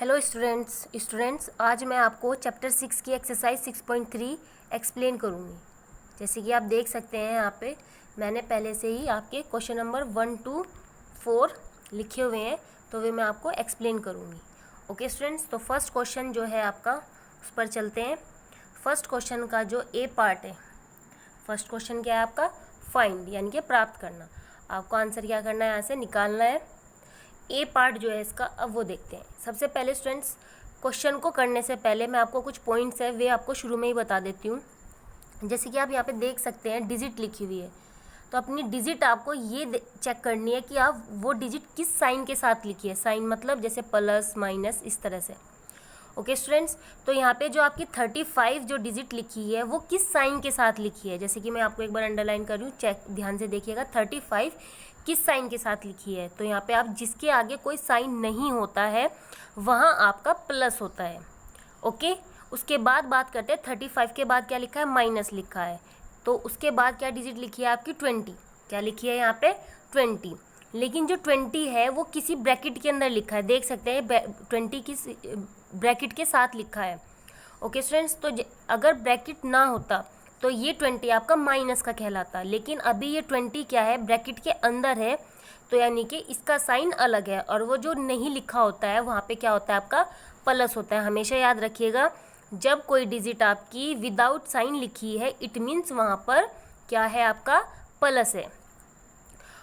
Hello students आज मैं आपको चैप्टर 6 की एक्सरसाइज 6.3 एक्सप्लेन करूँगी। जैसे कि आप देख सकते हैं यहाँ पे मैंने पहले से ही आपके क्वेश्चन नंबर 1 to 4 लिखे हुए हैं, तो वे मैं आपको एक्सप्लेन करूँगी। ओके स्टूडेंट्स, तो फर्स्ट क्वेश्चन जो है आपका उस पर चलते हैं। फर्स्ट क्वेश्चन का जो ए पार्ट है, फर्स्ट क्वेश्चन क्या है आपका, फाइंड यानी कि प्राप्त करना। आपको आंसर क्या करना है, यहाँ से निकालना है। ए पार्ट जो है इसका, अब वो देखते हैं। सबसे पहले स्टूडेंट्स, क्वेश्चन को करने से पहले मैं आपको कुछ पॉइंट्स है वे आपको शुरू में ही बता देती हूँ। जैसे कि आप यहाँ पे देख सकते हैं डिजिट लिखी हुई है, तो अपनी डिजिट आपको ये चेक करनी है कि आप वो डिजिट किस साइन के साथ लिखी है। साइन मतलब जैसे प्लस माइनस इस तरह से। ओके स्टूडेंट्स, तो यहाँ पे जो आपकी 35 जो डिजिट लिखी है वो किस साइन के साथ लिखी है। जैसे कि मैं आपको एक बार अंडरलाइन कर रही हूँ, चेक ध्यान से देखिएगा। 35 किस साइन के साथ लिखी है, तो यहाँ पे आप जिसके आगे कोई साइन नहीं होता है वहाँ आपका प्लस होता है। ओके, उसके बाद बात करते हैं 35 के बाद क्या लिखा है, माइनस लिखा है। तो उसके बाद क्या डिजिट लिखी है आपकी, 20। क्या लिखी है यहाँ पे, 20। लेकिन जो 20 है वो किसी ब्रैकेट के अंदर लिखा है, देख सकते हैं 20 किस ब्रैकेट के साथ लिखा है। ओके स्टूडेंट्स, तो अगर ब्रैकेट ना होता तो ये 20 आपका माइनस का कहलाता, लेकिन अभी ये 20 क्या है, ब्रैकेट के अंदर है, तो यानी कि इसका साइन अलग है। और वो जो नहीं लिखा होता है वहाँ पे क्या होता है आपका, प्लस होता है। हमेशा याद रखिएगा, जब कोई डिजिट आपकी विदाउट साइन लिखी है इट मीन्स वहाँ पर क्या है, आपका प्लस है।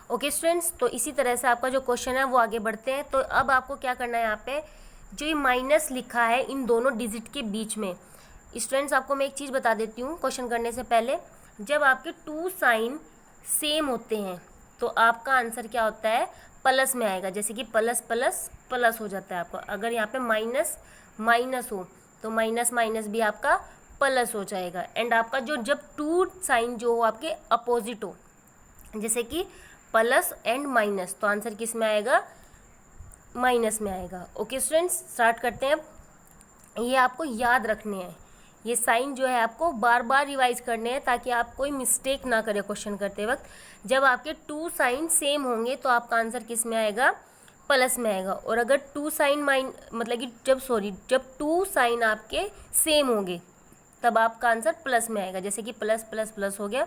ओके स्टूडेंट्स, तो इसी तरह से आपका जो क्वेश्चन है वो आगे बढ़ते हैं। तो अब आपको क्या करना है, यहाँ पे जो ये माइनस लिखा है इन दोनों डिजिट के बीच में। स्टूडेंट्स, आपको मैं एक चीज़ बता देती हूँ क्वेश्चन करने से पहले, जब आपके 2 साइन सेम होते हैं तो आपका आंसर क्या होता है, प्लस में आएगा। जैसे कि प्लस प्लस प्लस हो जाता है आपका। अगर यहाँ पे माइनस माइनस हो तो माइनस माइनस भी आपका प्लस हो जाएगा। एंड आपका जो जब 2 साइन जो हो आपके अपोजिट हो, जैसे कि प्लस एंड माइनस, तो आंसर किस में आएगा, माइनस में आएगा। ओके स्टूडेंट्स, स्टार्ट करते हैं। अब ये आपको याद रखने हैं, ये साइन जो है आपको बार बार रिवाइज करने हैं ताकि आप कोई मिस्टेक ना करें क्वेश्चन करते वक्त। जब आपके 2 साइन सेम होंगे तो आपका आंसर किस में आएगा, प्लस में आएगा। और अगर 2 साइन मतलब कि जब 2 साइन आपके सेम होंगे तब आपका आंसर प्लस में आएगा। जैसे कि प्लस प्लस प्लस हो गया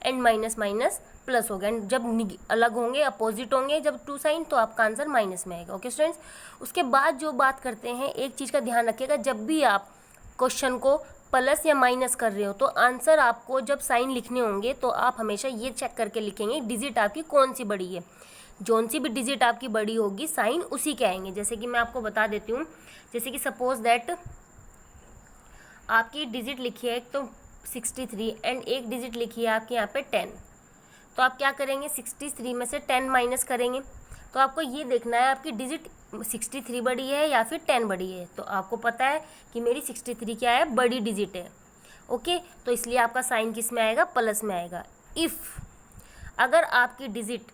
एंड माइनस माइनस प्लस हो गया। एंड जब अलग होंगे, अपोजिट होंगे जब 2 साइन, तो आपका आंसर माइनस में आएगा। ओके स्टूडेंट्स, उसके बाद जो बात करते हैं, एक चीज़ का ध्यान रखिएगा, जब भी आप क्वेश्चन को प्लस या माइनस कर रहे हो तो आंसर आपको जब साइन लिखने होंगे तो आप हमेशा ये चेक करके लिखेंगे डिजिट आपकी कौन सी बड़ी है। जौन सी भी डिजिट आपकी बड़ी होगी साइन उसी के आएंगे। जैसे कि मैं आपको बता देती हूँ, जैसे कि सपोज दैट आपकी डिजिट लिखी है एक तो 63 एंड एक डिजिट लिखी है आपके यहाँ पे 10, तो आप क्या करेंगे, 63 में से 10 माइनस करेंगे। तो आपको ये देखना है आपकी डिजिट 63 बड़ी है या फिर 10 बड़ी है। तो आपको पता है कि मेरी 63 क्या है, बड़ी डिजिट है। ओके, तो इसलिए आपका साइन किस में आएगा, प्लस में आएगा। इफ़ अगर आपकी डिजिट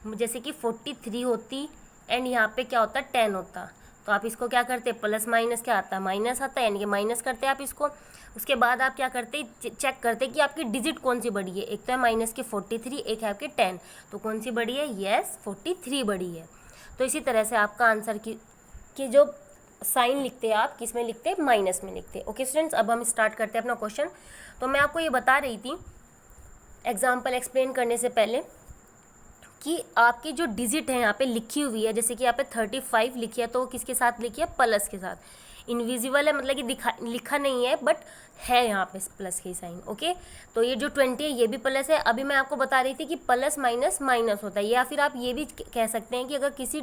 जैसे कि 43 होती एंड यहाँ पे क्या होता, 10 होता, तो आप इसको क्या करते, प्लस माइनस क्या आता है, माइनस आता है, यानी कि माइनस करते हैं आप इसको। उसके बाद आप क्या करते, चेक करते कि आपकी डिजिट कौन सी बड़ी है। एक तो है माइनस के 43, एक है आपके 10, तो कौन सी बड़ी है, यस 43 बड़ी है। तो इसी तरह से आपका आंसर की जो साइन लिखते हैं आप किस में लिखते हैं, माइनस में लिखते हैं। ओके स्टूडेंट्स, अब हम स्टार्ट करते हैं अपना क्वेश्चन। तो मैं आपको ये बता रही थी एग्जाम्पल एक्सप्लेन करने से पहले कि आपकी जो डिजिट है यहाँ पे लिखी हुई है, जैसे कि यहाँ पे 35 लिखी है तो वो किसके साथ लिखी है, प्लस के साथ। इनविजिबल है मतलब कि लिखा नहीं है बट है यहाँ पे प्लस की साइन। ओके, तो ये जो 20 है ये भी प्लस है। अभी मैं आपको बता रही थी कि प्लस माइनस माइनस होता है, या फिर आप ये भी कह सकते हैं कि अगर किसी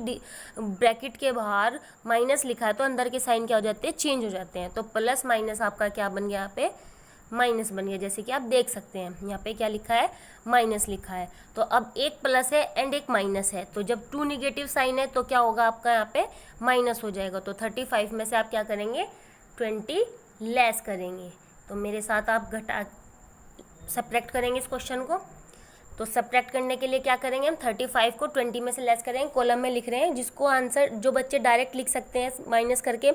ब्रैकेट के बाहर माइनस लिखा है तो अंदर के साइन क्या हो जाते हैं, चेंज हो जाते हैं। तो प्लस माइनस आपका क्या बन गया, यहाँ पे माइनस बन गया। जैसे कि आप देख सकते हैं यहाँ पे क्या लिखा है, माइनस लिखा है। तो अब एक प्लस है एंड एक माइनस है, तो जब 2 निगेटिव साइन है तो क्या होगा आपका, यहाँ पे माइनस हो जाएगा। तो 35 में से आप क्या करेंगे, 20 लेस करेंगे। तो मेरे साथ आप सब्ट्रैक्ट करेंगे इस क्वेश्चन को। तो सब्ट्रैक्ट करने के लिए क्या करेंगे, हम 35 को 20 में से लेस करेंगे। कॉलम में लिख रहे हैं, जिसको आंसर जो बच्चे डायरेक्ट लिख सकते हैं माइनस करके,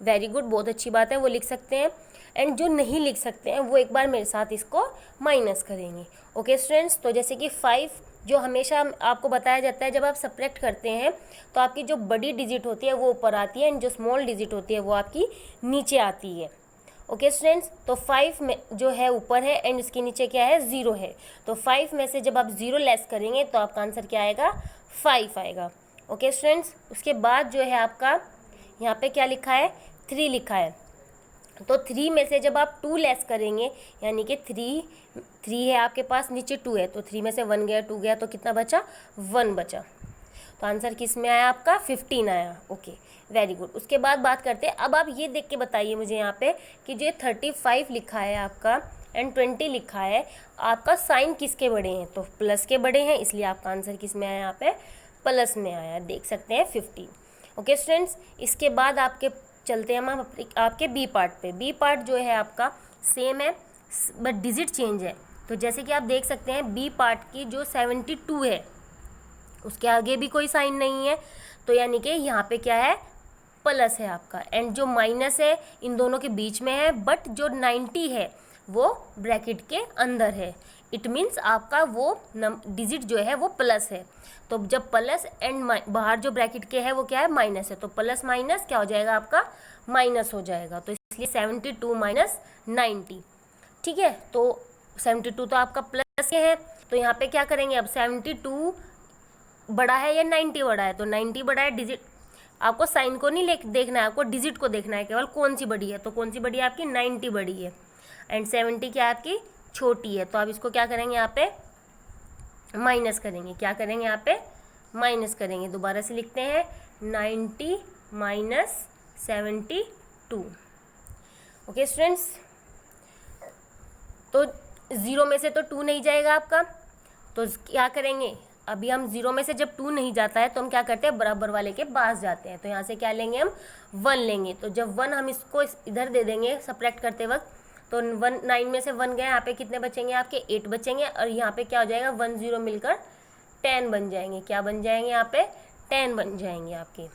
वेरी गुड, बहुत अच्छी बात है, वो लिख सकते हैं। एंड जो नहीं लिख सकते हैं वो एक बार मेरे साथ इसको माइनस करेंगे। ओके स्टूडेंट्स, तो जैसे कि 5 जो हमेशा आपको बताया जाता है जब आप सब्ट्रैक्ट करते हैं तो आपकी जो बड़ी डिजिट होती है वो ऊपर आती है एंड जो स्मॉल डिजिट होती है वो आपकी नीचे आती है। ओके स्टूडेंट्स, तो 5 में जो है ऊपर है एंड इसके नीचे क्या है, 0 है। तो 5 में से जब आप 0 लेस करेंगे तो आपका आंसर क्या आएगा, 5 आएगा। ओके स्टूडेंट्स, उसके बाद जो है आपका यहाँ पे क्या लिखा है, 3 लिखा है। तो 3 में से जब आप 2 लेस करेंगे, यानी कि 3 है आपके पास, नीचे 2 है, तो 3 में से 1 गया, 2 गया, तो कितना बचा, 1 बचा। तो आंसर किस में आया आपका, 15 आया। Okay, very good. उसके बाद बात करते हैं, अब आप ये देख के बताइए मुझे यहाँ पे कि जो 35 लिखा है आपका एंड 20 लिखा है, आपका साइन किसके बड़े हैं, तो प्लस के बड़े हैं, इसलिए आपका आंसर किस में आया, यहाँ पे प्लस में आया, देख सकते हैं 15। ओके स्टूडेंट्स, इसके बाद आपके चलते हैं हम आपके बी पार्ट पे। बी पार्ट जो है आपका सेम है बट डिजिट चेंज है। तो जैसे कि आप देख सकते हैं बी पार्ट की जो 72 है उसके आगे भी कोई साइन नहीं है, तो यानी कि यहाँ पे क्या है, प्लस है आपका, एंड जो माइनस है इन दोनों के बीच में है, बट जो 90 है वो ब्रैकेट के अंदर है। इट मीन्स आपका वो डिजिट जो है वो प्लस है। तो जब प्लस एंड बाहर जो ब्रैकेट के है वो क्या है, माइनस है, तो प्लस माइनस क्या हो जाएगा आपका, माइनस हो जाएगा। तो इसलिए 72 माइनस 90, ठीक है। तो 72 तो आपका प्लस के है, तो यहाँ पे क्या करेंगे, अब 72 बड़ा है या 90 बड़ा है, तो 90 बड़ा है, डिजिट आपको साइन को नहीं देखना है, आपको डिजिट को देखना है केवल, कौन सी बड़ी है, तो कौन सी बड़ी है आपकी, 90 बड़ी है, एंड 70 क्या है आपकी, छोटी है। तो आप इसको क्या करेंगे, यहाँ पे माइनस करेंगे, क्या करेंगे यहाँ पे, माइनस करेंगे। दोबारा से लिखते हैं 90 माइनस 72। ओके स्टूडेंट्स, तो 0 में से तो 2 नहीं जाएगा आपका, तो क्या करेंगे, अभी हम 0 में से जब 2 नहीं जाता है तो हम क्या करते हैं, बराबर वाले के पास जाते हैं। तो यहाँ से क्या लेंगे, हम 1 लेंगे। तो जब 1 हम इसको इधर दे देंगे सब्ट्रैक्ट करते वक्त, तो 9 में से 1 गए, यहाँ पे कितने बचेंगे आपके, 8 बचेंगे, और यहाँ पे क्या हो जाएगा, 1 0 मिलकर 10 बन जाएंगे। क्या बन जाएंगे, यहाँ पे 10 बन जाएंगे आपके।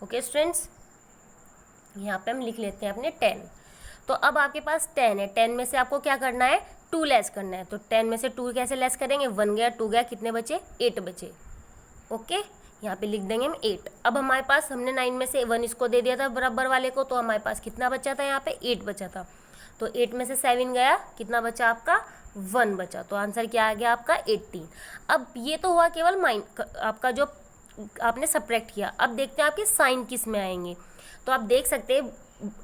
ओके स्टूडेंट्स, यहाँ पे हम लिख लेते हैं अपने 10। तो अब आपके पास 10 है, 10 में से आपको क्या करना है, 2 लेस करना है। तो 10 में से 2 कैसे लेस करेंगे, 1 गया, 2 गया, कितने बचे, 8 बचे। ओके, यहाँ पे लिख देंगे हम 8। अब हमारे पास, हमने 9 में से 1 इसको दे दिया था बराबर वाले को, तो हमारे पास कितना बचा था, यहाँ पे 8 बचा था। तो 8 में से 7 गया, कितना बचा आपका, 1 बचा। तो आंसर क्या आ गया आपका, 18। अब ये तो हुआ केवल आपका जो आपने सब्ट्रैक्ट किया। अब देखते हैं आपके साइन किस में आएंगे। तो आप देख सकते हैं,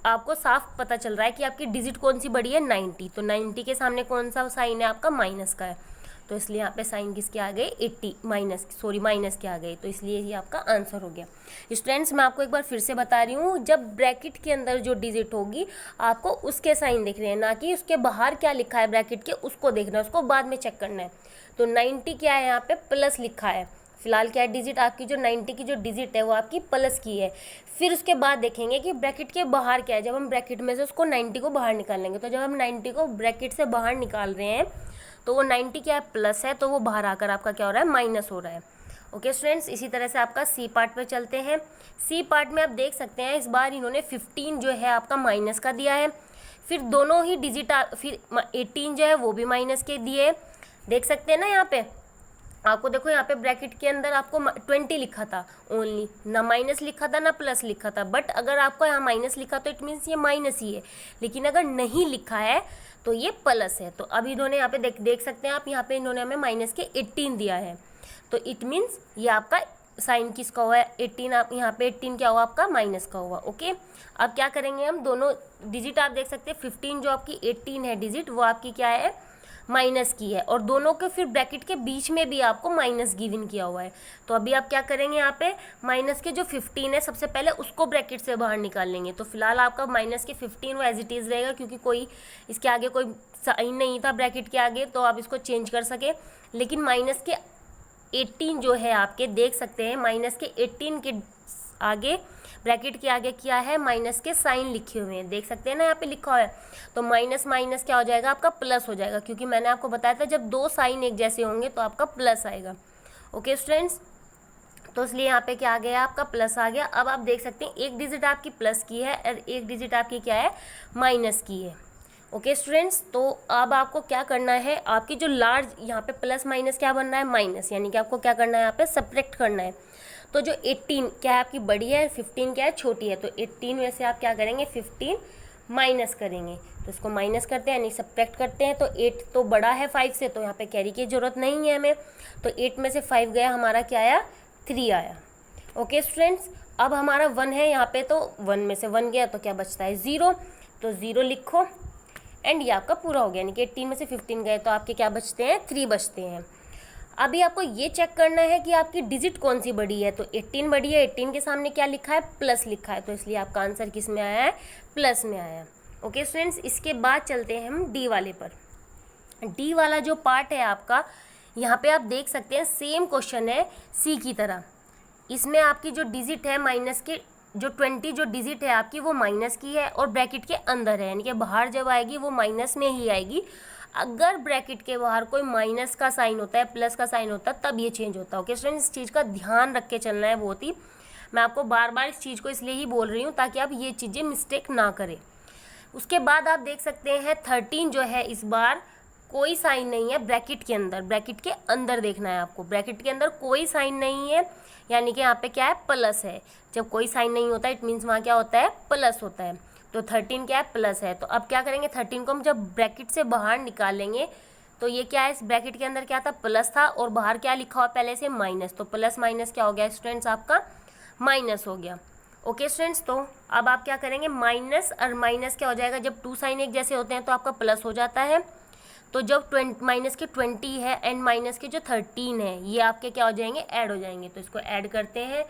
आपको साफ पता चल रहा है कि आपकी डिजिट कौन सी बड़ी है, 90। तो 90 के सामने कौन सा साइन है आपका, माइनस का है, तो इसलिए यहाँ पे साइन किसके आ गए, 80 माइनस के आ गए। तो इसलिए ये आपका आंसर हो गया। स्टूडेंट्स, मैं आपको एक बार फिर से बता रही हूँ, जब ब्रैकेट के अंदर जो डिजिट होगी आपको उसके साइन दिख रहे हैं, ना कि उसके बाहर क्या लिखा है ब्रैकेट के, उसको देखना है, उसको बाद में चेक करना है। तो 90 क्या है, यहाँ पे प्लस लिखा है, फिलहाल क्या है, डिजिट आपकी जो 90 की जो डिजिट है वो आपकी प्लस की है। फिर उसके बाद देखेंगे कि ब्रैकेट के बाहर क्या है, जब हम ब्रैकेट में से उसको 90 को बाहर निकाल लेंगे। तो जब हम 90 को ब्रैकेट से बाहर निकाल रहे हैं तो वो 90 क्या है, प्लस है, तो वो बाहर आकर आपका क्या हो रहा है, माइनस हो रहा है। ओके स्टूडेंट्स, इसी तरह से आपका सी पार्ट पे चलते हैं। सी पार्ट में आप देख सकते हैं, इस बार इन्होंने 15 जो है आपका माइनस का दिया है, फिर दोनों ही डिजिट फिर 18 जो है वो भी माइनस के दिए, देख सकते हैं ना। यहाँ पे आपको देखो, यहाँ पे ब्रैकेट के अंदर आपको 20 लिखा था ओनली, ना माइनस लिखा था ना प्लस लिखा था। बट अगर आपको यहाँ माइनस लिखा तो इट मीन्स ये माइनस ही है, लेकिन अगर नहीं लिखा है तो ये प्लस है। तो अब इन्होंने यहाँ पे देख सकते हैं आप, यहाँ पे इन्होंने हमें माइनस के 18 दिया है, तो इट मीन्स ये आपका साइन किसका हुआ है, 18। आप यहाँ पे 18 क्या हुआ आपका, माइनस का हुआ। ओके, अब क्या करेंगे हम, दोनों डिजिट आप देख सकते हैं, 15 जो आपकी 18 है डिजिट, वो आपकी क्या है, माइनस की है, और दोनों के फिर ब्रैकेट के बीच में भी आपको माइनस गिवन किया हुआ है। तो अभी आप क्या करेंगे, यहाँ पे माइनस के जो 15 है सबसे पहले उसको ब्रैकेट से बाहर निकाल लेंगे। तो फिलहाल आपका माइनस के 15 वो एज इट इज़ रहेगा, क्योंकि कोई इसके आगे कोई साइन नहीं था ब्रैकेट के आगे, तो आप इसको चेंज कर सके। लेकिन माइनस के 18 जो है आपके, देख सकते हैं माइनस के 18 के आगे, ब्रैकेट के आगे क्या है, माइनस के साइन लिखे हुए हैं, देख सकते हैं ना, यहाँ पे लिखा हुआ है। तो माइनस माइनस क्या हो जाएगा आपका, प्लस हो जाएगा, क्योंकि मैंने आपको बताया था जब दो साइन एक जैसे होंगे तो आपका प्लस आएगा। ओके स्टूडेंट्स, तो इसलिए यहाँ पे क्या आ गया आपका, प्लस आ गया। अब आप देख सकते हैं एक डिजिट आपकी प्लस की है और एक डिजिट आपकी क्या है, माइनस की है। ओके स्टूडेंट्स, तो अब आपको क्या करना है, आपकी जो लार्ज यहाँ पे प्लस माइनस क्या बनना है, माइनस, यानी कि आपको क्या करना है यहाँ पे सब्ट्रैक्ट करना है। तो जो 18 क्या है आपकी बड़ी है, 15 क्या है छोटी है, तो 18 में से आप क्या करेंगे 15 माइनस करेंगे, तो इसको माइनस करते हैं यानी सब्ट्रैक्ट करते हैं। तो 8 तो बड़ा है 5 से, तो यहाँ पे कैरी की ज़रूरत नहीं है हमें, तो 8 में से 5 गया, हमारा क्या आया 3 आया। ओके स्टूडेंट्स, अब हमारा 1 है यहाँ पे, तो 1 में से 1 गया तो क्या बचता है 0, तो 0 लिखो एंड ये आपका पूरा हो गया, यानी कि 18 में से 15 गए तो आपके क्या बचते हैं 3 बचते हैं। अभी आपको ये चेक करना है कि आपकी डिजिट कौन सी बड़ी है, तो 18 बड़ी है, 18 के सामने क्या लिखा है प्लस लिखा है, तो इसलिए आपका आंसर किस में आया है, प्लस में आया है। ओके स्टूडेंट्स, इसके बाद चलते हैं हम डी वाले पर। डी वाला जो पार्ट है आपका, यहाँ पे आप देख सकते हैं सेम क्वेश्चन है सी की तरह। इसमें आपकी जो डिजिट है माइनस के जो 20 जो डिजिट है आपकी वो माइनस की है और ब्रैकेट के अंदर है, यानी कि बाहर जब आएगी वो माइनस में ही आएगी। अगर ब्रैकेट के बाहर कोई माइनस का साइन होता है, प्लस का साइन होता है, तब ये चेंज होता है। ओके स्टूडेंट्स, इस चीज़ का ध्यान रख के चलना है बहुत ही। मैं आपको बार बार इस चीज़ को इसलिए ही बोल रही हूँ ताकि आप ये चीज़ें मिस्टेक ना करें। उसके बाद आप देख सकते हैं 13 जो है इस बार कोई साइन नहीं है ब्रैकेट के अंदर, ब्रैकेट के अंदर देखना है आपको, ब्रैकेट के अंदर कोई साइन नहीं है, यानी कि यहाँ पे क्या है प्लस है। जब कोई साइन नहीं होता इट मीन्स वहाँ क्या होता है प्लस होता है, तो 13 क्या है प्लस है। तो अब क्या करेंगे 13 को हम जब ब्रैकेट से बाहर निकालेंगे तो ये क्या है, इस ब्रैकेट के अंदर क्या था प्लस था और बाहर क्या लिखा हुआ पहले से माइनस, तो प्लस माइनस क्या हो गया स्टूडेंट्स आपका माइनस हो गया। ओके स्टूडेंट्स, तो अब आप क्या करेंगे माइनस और माइनस क्या हो जाएगा, जब टू साइन एक जैसे होते हैं तो आपका प्लस हो जाता है। तो जब माइनस के 20 है एंड माइनस के जो 13 है ये आपके क्या हो जाएंगे ऐड हो जाएंगे, तो इसको ऐड करते हैं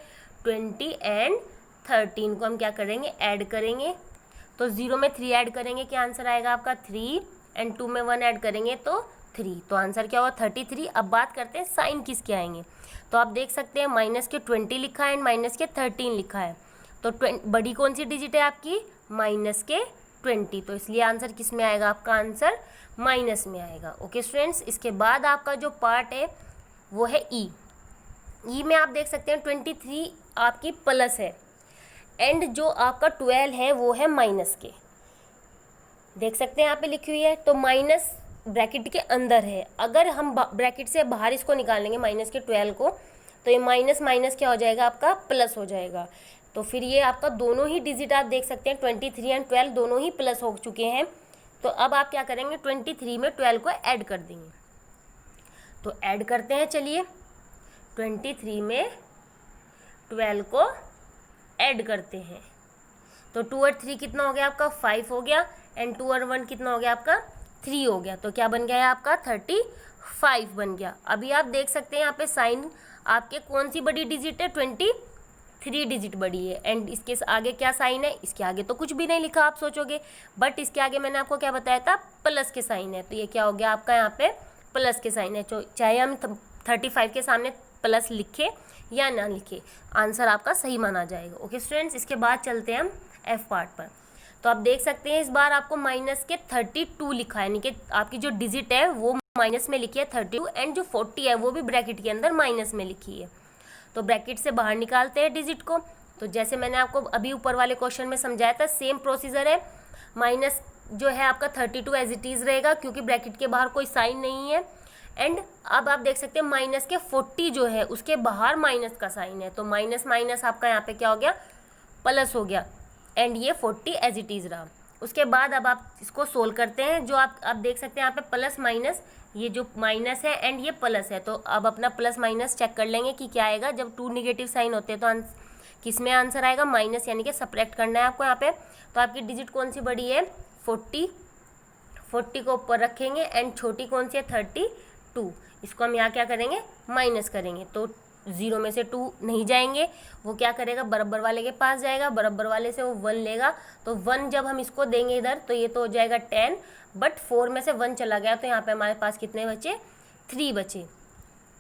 20 एंड 13 को हम क्या करेंगे ऐड करेंगे, तो 0 में 3 ऐड करेंगे क्या आंसर आएगा आपका 3 एंड 2 में 1 ऐड करेंगे तो 3, तो आंसर क्या हुआ 33। अब बात करते हैं साइन किसके आएंगे, तो आप देख सकते हैं माइनस के 20 लिखा है एंड माइनस के 13 लिखा है, तो बड़ी कौन सी डिजिट है आपकी माइनस के 20, तो इसलिए आंसर किस में आएगा आपका आंसर माइनस में आएगा। ओके स्टूडेंट्स, इसके बाद आपका जो पार्ट है वो है ई। ई में आप देख सकते हैं 23 आपकी प्लस है एंड जो आपका 12 है वो है माइनस के, देख सकते हैं यहाँ पे लिखी हुई है, तो माइनस ब्रैकेट के अंदर है। अगर हम ब्रैकेट से बाहर इसको निकालेंगे माइनस के 12 को, तो ये माइनस माइनस क्या हो जाएगा आपका प्लस हो जाएगा, तो फिर ये आपका दोनों ही डिजिट आप देख सकते हैं 23 एंड 12 दोनों ही प्लस हो चुके हैं। तो अब आप क्या करेंगे 23 में 12 को ऐड कर देंगे, तो ऐड करते हैं, चलिए 23 में 12 को ऐड करते हैं, तो 2 और 3 कितना हो गया आपका 5 हो गया एंड 2 और 1 कितना हो गया आपका 3 हो गया, तो क्या बन गया है आपका 35 बन गया। अभी आप देख सकते हैं यहाँ पे साइन आपके कौन सी बड़ी डिजिट है 23 डिजिट बड़ी है एंड इसके आगे क्या साइन है, इसके आगे तो कुछ भी नहीं लिखा आप सोचोगे, बट इसके आगे मैंने आपको क्या बताया था प्लस के साइन है, तो ये क्या हो गया आपका यहाँ पे प्लस के साइन है, चाहे हम 35 के सामने प्लस लिखे या ना लिखे आंसर आपका सही माना जाएगा। ओके स्टूडेंट्स, इसके बाद चलते हैं हम एफ पार्ट पर। तो आप देख सकते हैं इस बार आपको माइनस के 32 लिखा है, यानी कि आपकी जो डिजिट है वो माइनस में लिखी है 32 एंड जो 40 है वो भी ब्रैकेट के अंदर माइनस में लिखी है, तो ब्रैकेट से बाहर निकालते हैं डिजिट को। तो जैसे मैंने आपको अभी ऊपर वाले क्वेश्चन में समझाया था सेम प्रोसीजर है, माइनस जो है आपका 32 एज इट इज़ रहेगा क्योंकि ब्रैकेट के बाहर कोई साइन नहीं है एंड अब आप देख सकते हैं माइनस के 40 जो है उसके बाहर माइनस का साइन है, तो माइनस माइनस आपका यहाँ पे क्या हो गया प्लस हो गया एंड ये 40 एज इट इज़ रहा। उसके बाद अब आप इसको सोल्व करते हैं, जो आप देख सकते हैं यहाँ पे प्लस माइनस, ये जो माइनस है एंड ये प्लस है, तो अब अपना प्लस माइनस चेक कर लेंगे कि क्या आएगा। जब 2 नेगेटिव साइन होते हैं तो किस में आंसर आएगा माइनस, यानी कि सब्ट्रैक्ट करना है आपको यहाँ पे। तो आपकी डिजिट कौन सी बड़ी है 40 को ऊपर रखेंगे एंड छोटी कौन सी है 32, इसको हम यहाँ क्या करेंगे माइनस करेंगे, तो 0 में से 2 नहीं जाएंगे, वो क्या करेगा बराबर वाले के पास जाएगा, बराबर वाले से वो 1 लेगा, तो 1 जब हम इसको देंगे इधर तो ये तो हो जाएगा 10, बट 4 में से 1 चला गया तो यहाँ पे हमारे पास कितने बचे 3 बचे।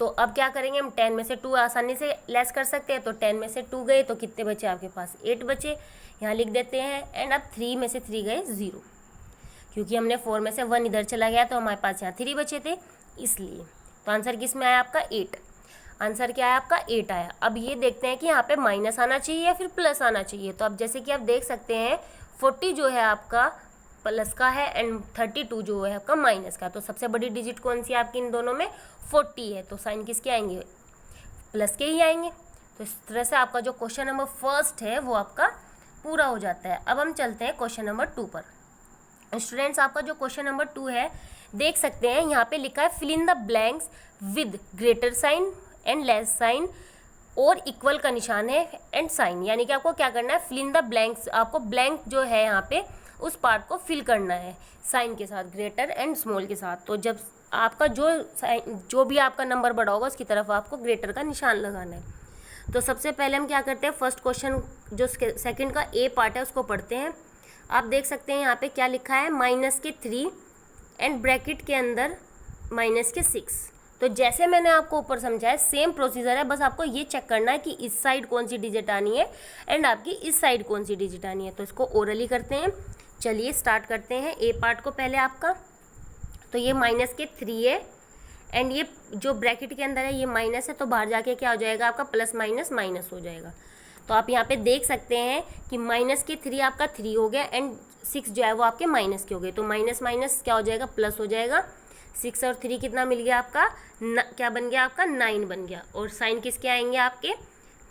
तो अब क्या करेंगे हम 10 में से 2 आसानी से लेस कर सकते हैं, तो 10 में से 2 गए तो कितने बचे आपके पास 8 बचे, यहाँ लिख देते हैं एंड अब 3 में से 3 गए 0, क्योंकि हमने 4 में से 1 इधर चला गया तो हमारे पास यहाँ 3 बचे थे इसलिए। तो आंसर किस में आया आपका 8, आंसर क्या आया आपका 8 आया। अब ये देखते हैं कि यहाँ पे माइनस आना चाहिए या फिर प्लस आना चाहिए, तो अब जैसे कि आप देख सकते हैं 40 जो है आपका प्लस का है एंड 32 जो है आपका माइनस का। तो सबसे बड़ी डिजिट कौन सी है आपकी इन दोनों में? 40 है, तो साइन किसके आएंगे? प्लस के ही आएंगे। तो इस तरह से आपका जो क्वेश्चन नंबर फर्स्ट है वो आपका पूरा हो जाता है। अब हम चलते हैं क्वेश्चन नंबर 2 पर। स्टूडेंट्स, आपका जो क्वेश्चन नंबर 2 है, देख सकते हैं यहाँ पे लिखा है fill in the blanks with greater sign and less sign, और इक्वल का निशान है एंड साइन। यानी कि आपको क्या करना है? फिल इन द ब्लैंक्स, आपको ब्लैंक जो है यहाँ पे उस पार्ट को फिल करना है साइन के साथ, ग्रेटर एंड स्मॉल के साथ। तो जब आपका जो भी आपका नंबर बड़ा होगा उसकी तरफ आपको ग्रेटर का निशान लगाना है। तो सबसे पहले हम क्या करते हैं, फर्स्ट क्वेश्चन जो सेकंड का ए पार्ट है उसको पढ़ते हैं। आप देख सकते हैं यहाँ पे क्या लिखा है, -3 एंड ब्रैकेट के अंदर -6। तो जैसे मैंने आपको ऊपर समझाया सेम प्रोसीजर है, बस आपको ये चेक करना है कि इस साइड कौन सी डिजिट आनी है एंड आपकी इस साइड कौन सी डिजिट आनी है। तो इसको ओरली करते हैं। चलिए स्टार्ट करते हैं ए पार्ट को पहले आपका। तो ये -3 है एंड ये जो ब्रैकेट के अंदर है ये माइनस है, तो बाहर जाके क्या हो जाएगा आपका? प्लस माइनस माइनस हो जाएगा। तो आप यहाँ पे देख सकते हैं कि -3 आपका 3 हो गया एंड 6 जो है वो आपके माइनस के हो गए। तो माइनस माइनस क्या हो जाएगा? प्लस हो जाएगा। 6 और 3 कितना मिल गया आपका? क्या बन गया आपका? 9 बन गया। और साइन किसके आएंगे आपके?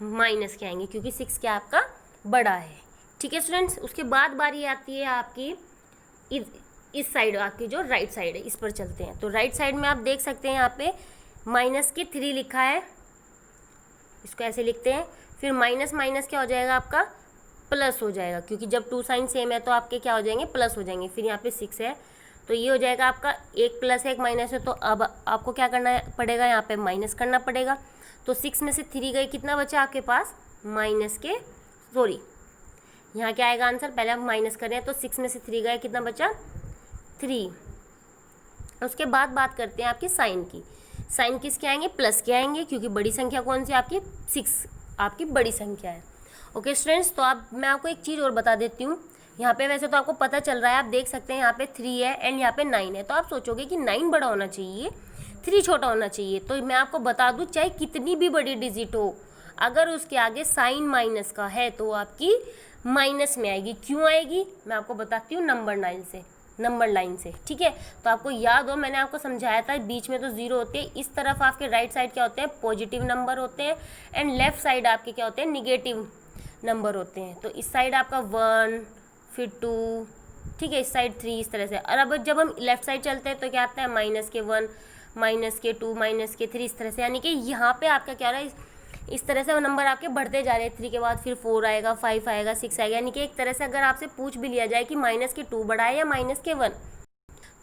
माइनस के आएंगे, क्योंकि 6 क्या आपका बड़ा है। ठीक है स्टूडेंट्स, उसके बाद बारी आती है आपकी इस साइड, आपकी जो राइट साइड है, इस पर चलते हैं। तो राइट साइड में आप देख सकते हैं यहाँ पे -3 लिखा है, इसको ऐसे लिखते हैं। फिर माइनस माइनस क्या हो जाएगा आपका? प्लस हो जाएगा, क्योंकि जब 2 साइन सेम है तो आपके क्या हो जाएंगे? प्लस हो जाएंगे। फिर यहाँ पे 6 है तो ये हो जाएगा आपका, एक प्लस है एक माइनस है, तो अब आपको क्या करना पड़ेगा? यहाँ पे माइनस करना पड़ेगा। तो 6 में से 3 गए, कितना बचा आपके पास? यहाँ क्या आएगा आंसर? पहले हम माइनस कर रहे हैं, तो 6 में से 3 गए, कितना बचा? 3। उसके बाद बात करते हैं आपकी साइन की। साइन किसके आएंगे? प्लस के आएंगे, क्योंकि बड़ी संख्या कौन सी आपकी? 6 आपकी बड़ी संख्या है। ओके स्टूडेंट्स, तो अब मैं आपको एक चीज़ और बता देती हूँ। यहाँ पे वैसे तो आपको पता चल रहा है, आप देख सकते हैं यहाँ पे 3 है एंड यहाँ पे 9 है, तो आप सोचोगे कि 9 बड़ा होना चाहिए 3 छोटा होना चाहिए। तो मैं आपको बता दूँ, चाहे कितनी भी बड़ी डिजिट हो, अगर उसके आगे साइन माइनस का है तो आपकी माइनस में आएगी। क्यों आएगी? मैं आपको बताती हूँ नंबर लाइन से। ठीक है, तो आपको याद हो मैंने आपको समझाया था, बीच में तो 0 होते हैं, इस तरफ आपके राइट साइड क्या होते हैं? पॉजिटिव नंबर होते हैं एंड लेफ्ट साइड आपके क्या होते हैं? निगेटिव नंबर होते हैं। तो इस साइड आपका 1, फिर 2, ठीक है, इस साइड 3, इस तरह से। और अब जब हम लेफ्ट साइड चलते हैं तो क्या आता है? -1, -2, -3, इस तरह से। यानी कि यहाँ पे आपका क्या हो रहा है? इस तरह से वो नंबर आपके बढ़ते जा रहे हैं। 3 के बाद फिर 4 आएगा, 5 आएगा, 6 आएगा। यानी कि एक तरह से अगर आपसे पूछ भी लिया जाए कि -2 बड़ा है या -1,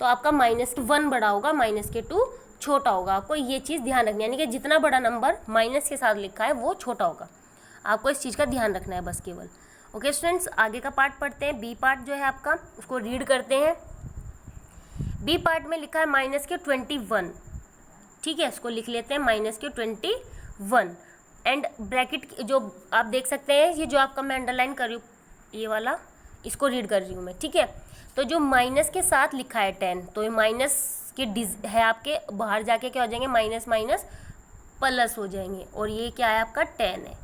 तो आपका -1 बड़ा होगा, -2 छोटा होगा। आपको ये चीज़ ध्यान रखनी है, यानी कि जितना बड़ा नंबर माइनस के साथ लिखा है वो छोटा होगा। आपको इस चीज़ का ध्यान रखना है बस केवल। ओके स्टूडेंट्स, आगे का पार्ट पढ़ते हैं। बी पार्ट जो है आपका, उसको रीड करते हैं। बी पार्ट में लिखा है -21। ठीक है, इसको लिख लेते हैं -21 एंड ब्रैकेट जो आप देख सकते हैं, ये जो आपका मैं अंडरलाइन कर रही हूँ, ये वाला, इसको रीड कर रही हूँ मैं। ठीक है, तो जो माइनस के साथ लिखा है 10, तो ये माइनस के है आपके, बाहर जाके क्या हो जाएंगे? माइनस माइनस प्लस हो जाएंगे, और ये क्या है आपका? 10 है।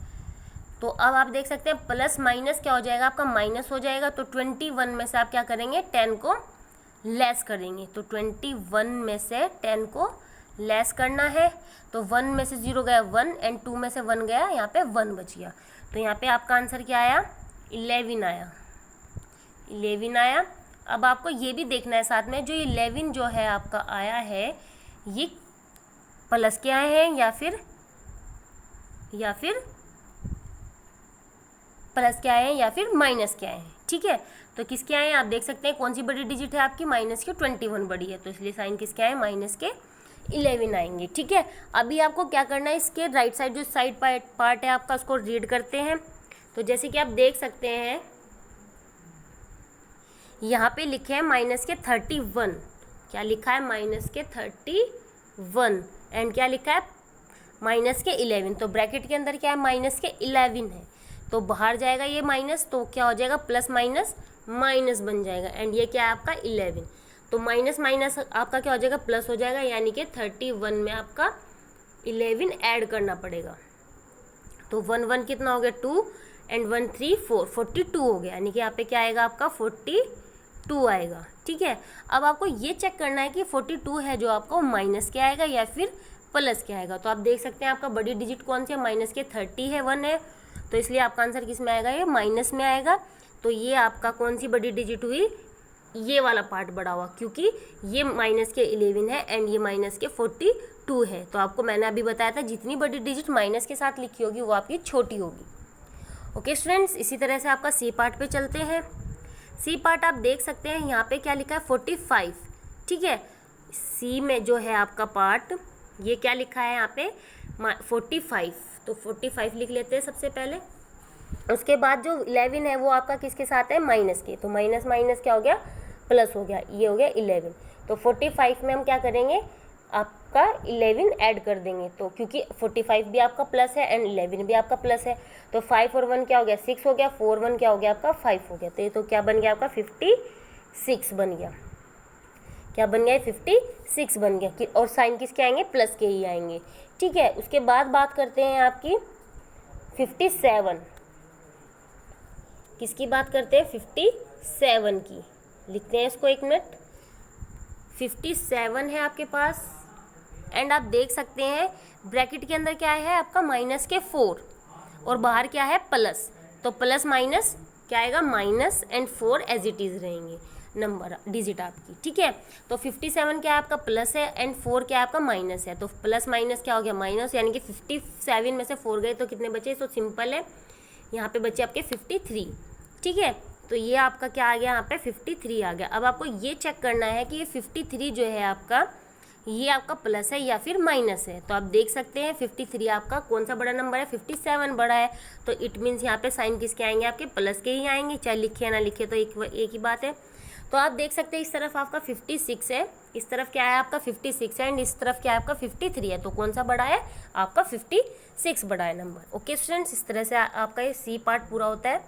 तो अब आप देख सकते हैं प्लस माइनस क्या हो जाएगा आपका? माइनस हो जाएगा। तो 21 में से आप क्या करेंगे? 10 को लेस करेंगे। तो 21 में से 10 को लेस करना है। तो 1 में से 0 गया 1 एंड 2 में से 1 गया, यहाँ पे 1 बच गया। तो यहाँ पे आपका आंसर क्या आया? 11 आया। अब आपको ये भी देखना है साथ में, जो 11 जो है आपका आया है, ये प्लस के आए हैं या फिर प्लस के आए हैं या फिर माइनस के आए हैं। ठीक है, तो किसके आए हैं आप देख सकते हैं। कौन सी बड़ी डिजिट है आपकी? माइनस के 21 बड़ी है, तो इसलिए साइन किसके आए? माइनस के 11 आएंगे। ठीक है, अभी आपको क्या करना है, इसके राइट साइड जो साइड पार्ट है आपका, उसको रीड करते हैं। तो जैसे कि आप देख सकते हैं यहाँ पे लिखे हैं -31। क्या लिखा है? -31 एंड क्या लिखा है? -11। तो ब्रैकेट के अंदर क्या है? -11 है, तो बाहर जाएगा ये माइनस, तो क्या हो जाएगा? प्लस माइनस माइनस बन जाएगा एंड ये क्या है आपका? 11। तो माइनस माइनस आपका क्या हो जाएगा? प्लस हो जाएगा, यानी कि 31 में आपका 11 ऐड करना पड़ेगा। तो 1 1 कितना हो गया? 2 एंड 1 3 4, 42 हो गया। यानी कि यहाँ पे क्या आएगा आपका? 2 आएगा। ठीक है, अब आपको ये चेक करना है कि 42 है जो आपका माइनस के आएगा या फिर प्लस के आएगा। तो आप देख सकते हैं आपका बड़ी डिजिट कौन सी है, माइनस के 30 है, 1 है, तो इसलिए आपका आंसर किस में आएगा, ये माइनस में आएगा। तो ये आपका कौन सी बड़ी डिजिट हुई, ये वाला पार्ट बड़ा हुआ, क्योंकि ये माइनस के 11 है एंड ये माइनस के 42 है। तो आपको मैंने अभी बताया था जितनी बड़ी डिजिट माइनस के साथ लिखी होगी वो आपकी छोटी होगी। ओके स्टूडेंट्स, इसी तरह से आपका सी पार्ट पे चलते हैं। सी पार्ट आप देख सकते हैं यहाँ पे क्या लिखा है, 45। ठीक है, सी में जो है आपका पार्ट, ये क्या लिखा है यहाँ पे 45, तो 45 लिख लेते हैं सबसे पहले। उसके बाद जो 11 है वो आपका किसके साथ है, माइनस के, तो माइनस माइनस क्या हो गया, प्लस हो गया, ये हो गया 11। तो 45 में हम क्या करेंगे, आपका 11 ऐड कर देंगे, तो क्योंकि 45 भी आपका प्लस है एंड 11 भी आपका प्लस है, तो 5 और 1 क्या हो गया, 6 हो गया, 4 1 क्या हो गया आपका 5 हो गया, तो ये तो क्या बन गया आपका 56 बन गया। क्या बन गया, 56 बन गया कि, और साइन किसके आएंगे, प्लस के ही आएंगे। ठीक है, उसके बाद बात करते हैं आपकी 57, किसकी बात करते हैं, 57 की। लिखते हैं इसको, 1 मिनट। 57 है आपके पास एंड आप देख सकते हैं ब्रैकेट के अंदर क्या है आपका, माइनस के 4 और बाहर क्या है, प्लस, तो प्लस माइनस क्या आएगा, minus and 4 as it is रहेंगे नंबर डिजिट आपकी। ठीक है, तो 57 क्या है आपका, प्लस है एंड 4 क्या है आपका, माइनस है, तो प्लस माइनस क्या हो गया, माइनस, यानी कि 57 में से 4 गए तो कितने बचे, तो सिंपल है, यहाँ पे बचे आपके 53। ठीक है, तो ये आपका क्या आ गया, यहाँ पे 53 आ गया। अब आपको ये चेक करना है कि ये 53 जो है आपका, ये आपका प्लस है या फिर माइनस है। तो आप देख सकते हैं 53 आपका कौन सा बड़ा नंबर है, 57 बड़ा है, तो इट मीन्स यहाँ पे साइन किसके आएंगे, आपके प्लस के ही आएंगे, चाहे लिखे या ना लिखे, तो एक ही बात है। तो आप देख सकते हैं इस तरफ आपका 56 है, इस तरफ क्या है आपका 56 है एंड इस तरफ क्या है आपका 53 है, तो कौन सा बड़ा है, आपका 56 बड़ा है नंबर। ओके स्टूडेंट्स, इस तरह से आपका ये सी पार्ट पूरा होता है।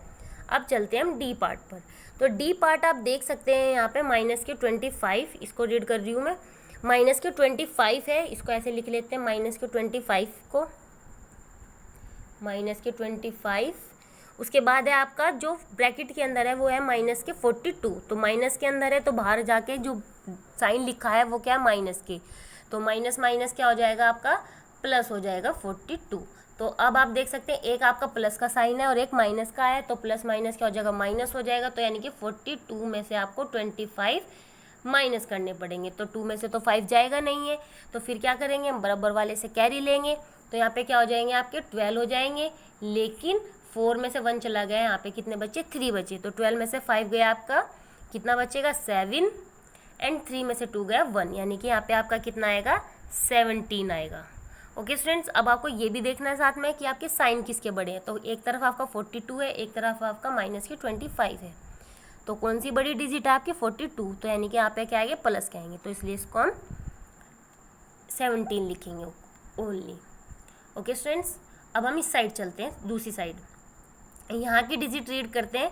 अब चलते हैं हम डी पार्ट पर। तो डी पार्ट आप देख सकते हैं यहाँ पे माइनस के 25, इसको रीड कर रही हूँ मैं, माइनस के 25 है, इसको ऐसे लिख लेते हैं, माइनस के 25 को, माइनस के 25। उसके बाद है आपका जो ब्रैकेट के अंदर है वो है माइनस के 42, तो माइनस के अंदर है तो बाहर जाके जो साइन लिखा है वो क्या है, माइनस के, तो माइनस माइनस क्या हो जाएगा आपका, प्लस हो जाएगा 42। तो अब आप देख सकते हैं एक आपका प्लस का साइन है और एक माइनस का है, तो प्लस माइनस क्या हो जाएगा, माइनस हो जाएगा, तो यानी कि 42 में से आपको 25 माइनस करने पड़ेंगे, तो 2 में से तो 5 जाएगा नहीं है, तो फिर क्या करेंगे, हम बराबर वाले से कैरी लेंगे, तो यहाँ पे क्या हो जाएंगे आपके 12 हो जाएंगे, लेकिन 4 में से 1 चला गया, यहाँ पे कितने बचे, 3 बचे, तो 12 में से 5 गया आपका, कितना बचेगा 7 एंड 3 में से 2 गया 1, यानी कि यहाँ पे आपका कितना आएगा 17 आएगा। ओके स्टूडेंट्स, अब आपको ये भी देखना है साथ में कि आपके साइन किसके बड़े हैं, तो एक तरफ आपका 42 है, एक तरफ आपका माइनस के 25 है, तो कौन सी बड़ी डिजिट है आपकी 42, तो यानी कि यहाँ पे क्या आएंगे, प्लस के आएंगे, तो इसलिए इसको हम 17 लिखेंगे ओनली। ओके स्टूडेंट्स, अब हम इस साइड चलते हैं, दूसरी साइड, यहाँ की डिजिट रीड करते हैं।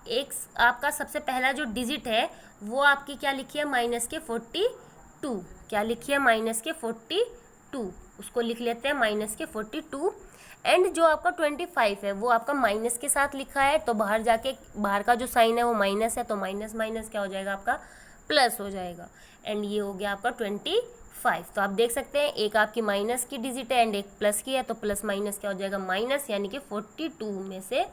एक आपका सबसे पहला जो डिजिट है वो आपकी क्या लिखी है, माइनस के 42, क्या लिखी है, माइनस के 42, उसको लिख लेते हैं माइनस के 42 एंड जो आपका 25 है वो आपका माइनस के साथ लिखा है, तो बाहर जाके बाहर का जो साइन है वो माइनस है, तो माइनस माइनस क्या हो जाएगा आपका, प्लस हो जाएगा, एंड ये हो गया आपका 25। तो आप देख सकते हैं एक आपकी माइनस की डिजिट है एंड एक प्लस की है, तो प्लस माइनस क्या हो जाएगा, माइनस, यानी कि 42 में से